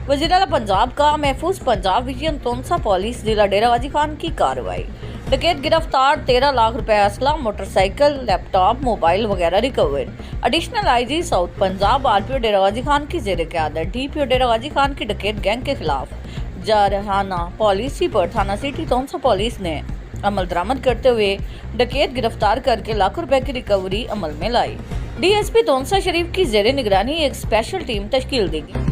वज़ीर-ए-आला पंजाब का महफूज Punjab vision तोनसा police जिला डेरा गाजी खान की कार्रवाई। डकैत गिरफ्तार, 13 लाख रुपए असला, मोटरसाइकिल, लैपटॉप, मोबाइल वगैरह recover. Additional IG south Punjab RPO Dera Ghazi Khan की जेर क़यादत डीपीओ डेरा गाजी खान की डकैत गैंग के खिलाफ जारहाना पॉलिसी पर थाना सिटी तोनसा पुलिस ने अमल दरामद करते हुए डकैत गिरफ्तार करके लाखों रुपए की रिकवरी अमल में लाई। डीएसपी तोनसा शरीफ की जेर निगरानी एक स्पेशल टीम तश्कील दी गई।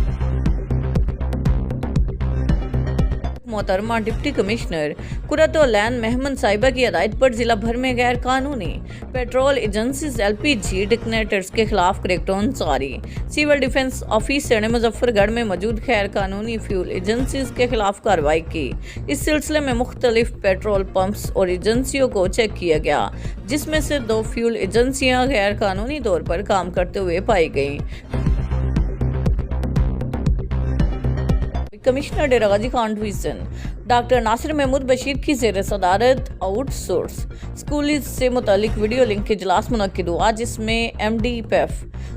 मोहतरमा डिप्टी कमिश्नर कुरतुलैन मेहमन साहिबा की हदायत पर जिला भर में गैर कानूनी पेट्रोल एजेंसीज एलपीजी डिक्नेटर्स के खिलाफ क्रैकडाउन जारी। सिविल डिफेंस ऑफिसर ने मुजफ्फरगढ़ में मौजूद गैर कानूनी फ्यूल एजेंसीज के खिलाफ कार्रवाई की। इस सिलसिले में मुख्तलिफ पेट्रोल पंप्स और एजेंसियों को चेक किया गया, जिसमें से 2 फ्यूल एजेंसियां गैर कानूनी तौर पर काम करते हुए पाई गई। कमिश्नर डेरा गाजी खान डिवीजन डॉक्टर नासिर महमूद बशीर की जेर सदारत आउटसोर्स स्कूल से मुतालिक वीडियो लिंक के इजलास मुनक्किद हुआ, जिसमें MD-PEF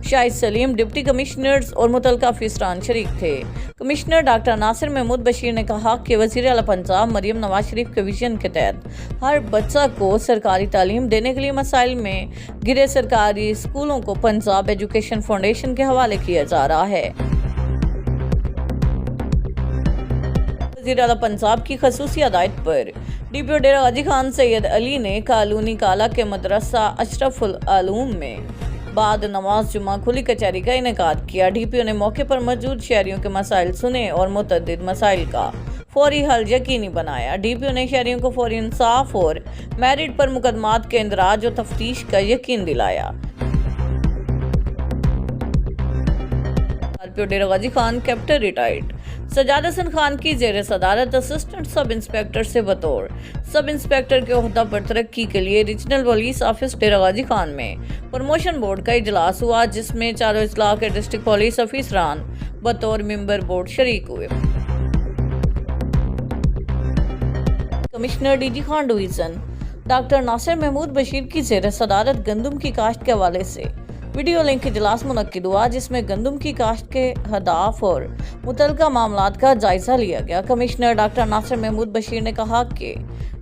Shahid Salim, deputy commissioners और मुतल्लिका अफसरान शरीक थे। कमिश्नर डॉक्टर नासिर महमूद बशीर ने कहा कि वज़ीर-ए-आला पंजाब मरियम नवाज शरीफ के विजन के तहत हर बच्चा को सरकारी तालीम देने के लिए मसाइल में गिरे सरकारी स्कूलों को पंजाब एजुकेशन फाउंडेशन के हवाले किया जा रहा है। वज़ीर-ए-आला पंजाब की खसूसी हदायत पर डीपीओ डेरा गाजी खान सैयद अली ने कॉलोनी काला के मदरसा अशरफुल आलूम में बाद नमाज जुमा खुली कचहरी का इनेकाद किया। डीपीओ ने मौके पर मौजूद शहरियों के मसाइल सुने और मुतअद्दिद मसाइल का फौरी हल यकीनी बनाया। डीपीओ ने शहरियों को फौरी इंसाफ और मेरिट पर मुकदमात के इंदराज और तफ्तीश का यकीन दिलाया। RPO Dera Ghazi Khan captain retired Sajjad Hasan Khan की जेर सदारत असिस्टेंट सब इंस्पेक्टर से बतौर सब इंस्पेक्टर के ओहदा पर तरक्की के लिए रीजनल पुलिस ऑफिस डेरा गाजी खान में प्रमोशन बोर्ड का इजलास हुआ, जिसमें चारों इजला के डिस्ट्रिक्ट पुलिस अफसरान बतौर मेंबर बोर्ड शरीक हुए। Commissioner DG Khan division doctor Nasir Mahmood Bashir की जेर सदारत गंदम की काश्त के हवाले से वीडियो लिंक इजलास मुनक्किद हुआ, जिसमें गंदम की काश्त के हदाफ और मुतल्लिका मामलात का जायजा लिया गया। कमिश्नर डॉक्टर नासिर महमूद बशीर ने कहा कि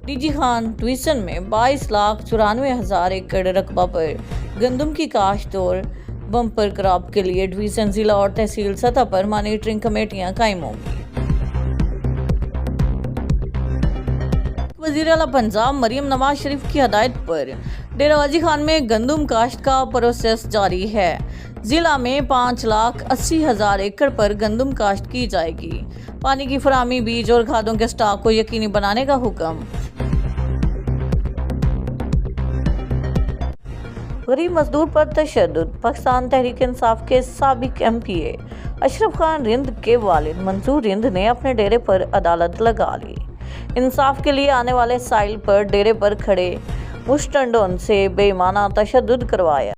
डीजी खान डिवीजन में 22,94,000 एकड़ रकबा पर गंदम की काश्त और बम्पर क्रॉप के लिए डिवीजन, जिला और तहसील सतह पर मॉनिटरिंग कमेटियां कायम होंगी। वज़ीर-ए-आला पंजाब मरियम नवाज शरीफ की हदायत पर डेरा गाजी खान में गंदम काश्त का प्रोसेस जारी है। जिला में 5,80,000 एकड़ पर गंदम काश्त की जाएगी। पानी की फराहमी, बीज और खादों के स्टॉक को यकीनी बनाने का हुक्म। गरीब मजदूर पर तशद्दुद, पाकिस्तान तहरीक इंसाफ के साबिक MPA अशरफ खान रिंद के वालिद मंसूर रिंद ने अपने डेरे पर अदालत लगा ली। इंसाफ के लिए आने वाले साइल पर डेरे पर खड़े मुश्तंडों से बेईमाना तशद्दुद करवाया।